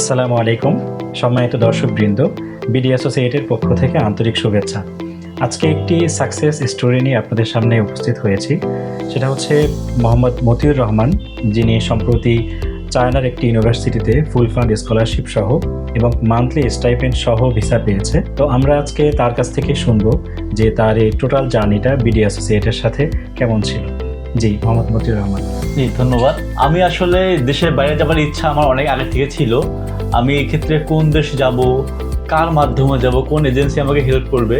আসসালামু আলাইকুম সম্মানিত দর্শকবৃন্দ, বিডি অ্যাসোসিয়েটের পক্ষ থেকে আন্তরিক শুভেচ্ছা। আজকে একটি সাকসেস স্টোরি নিয়ে আপনাদের সামনে উপস্থিত হয়েছি। সেটা হচ্ছে মোহাম্মদ মতিউর রহমান, যিনি সম্প্রতি চায়নার একটি ইউনিভার্সিটিতে ফুল ফান্ড স্কলারশিপ সহ এবং মান্থলি স্টাইপেন্ড সহ ভিসা পেয়েছে। তো আমরা আজকে তার কাছ থেকে শুনবো যে তার এই টোটাল জার্নিটা বিডি অ্যাসোসিয়েটের সাথে কেমন ছিল। জি, মোহাম্মদ মতিউর রহমান। জি, ধন্যবাদ। আমি আসলে দেশের বাইরে যাবার ইচ্ছা আমার অনেক আগে থেকে ছিল। আমি এক্ষেত্রে কোন দেশ যাব, কার মাধ্যমে যাব, কোন এজেন্সি আমাকে হেল্প করবে,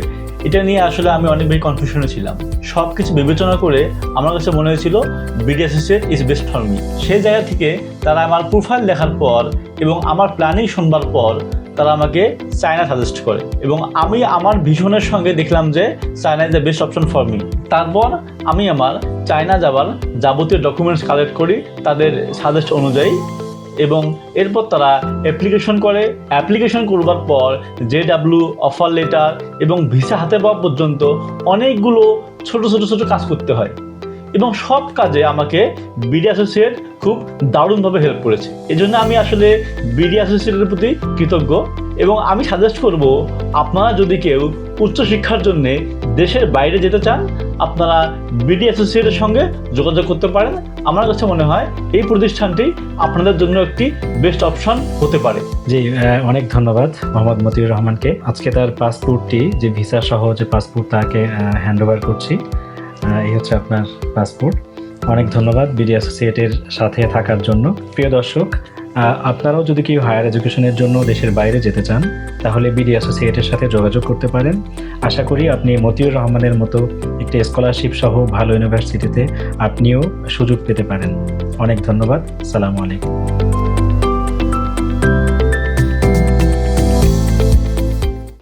এটা নিয়ে আসলে আমি অনেক বেশি কনফিউশনে ছিলাম। সব কিছু বিবেচনা করে আমার কাছে মনে হয়েছিল BD associate is best for me. সেই জায়গা থেকে তারা আমার প্রোফাইল দেখার পর এবং আমার প্ল্যানিং শুনবার পর তারা আমাকে চায়না সাজেস্ট করে এবং আমি আমার ভিশনের সঙ্গে দেখলাম যে China is the best option for me. তারপর আমি আমার চায়না যাবার যাবতীয় ডকুমেন্টস কালেক্ট করি তাদের সাজেস্ট অনুযায়ী এবং এরপর তারা অ্যাপ্লিকেশন করবার পর JW অফার লেটার এবং ভিসা হাতে পাওয়া পর্যন্ত অনেকগুলো ছোট কাজ করতে হয় এবং সব কাজে আমাকে বিডি অ্যাসোসিয়েট খুব দারুণভাবে হেল্প করেছে। এই জন্য আমি আসলে বিডি অ্যাসোসিয়েটের প্রতি কৃতজ্ঞ এবং আমি সাজেস্ট করব, আপনারা যদি কেউ উচ্চশিক্ষার জন্যে দেশের বাইরে যেতে চান, আপনারা বিডি অ্যাসোসিয়েটের সঙ্গে যোগাযোগ করতে পারেন। আমার কাছে মনে হয় এই প্রতিষ্ঠানটি আপনাদের জন্য একটি বেস্ট অপশন হতে পারে। জি, অনেক ধন্যবাদ মোহাম্মদ মতিউর রহমানকে। আজকে তার পাসপোর্টটি, যে ভিসা সহ যে পাসপোর্ট, তাকে হ্যান্ড ওভার করছি। এই হচ্ছে আপনার পাসপোর্ট। অনেক ধন্যবাদ বিডি অ্যাসোসিয়েটের সাথে থাকার জন্য। প্রিয় দর্শক, আপনারাও যদি কেউ হায়ার এডুকেশনের জন্য দেশের বাইরে যেতে চান, তাহলে বিডি অ্যাসোসিয়েটের সাথে যোগাযোগ করতে পারেন। আশা করি আপনি মতিউর রহমানের মতো একটি স্কলারশিপ সহ ভালো ইউনিভার্সিটিতে আপনিও সুযোগ পেতে পারেন। অনেক ধন্যবাদ। আসসালামু আলাইকুম।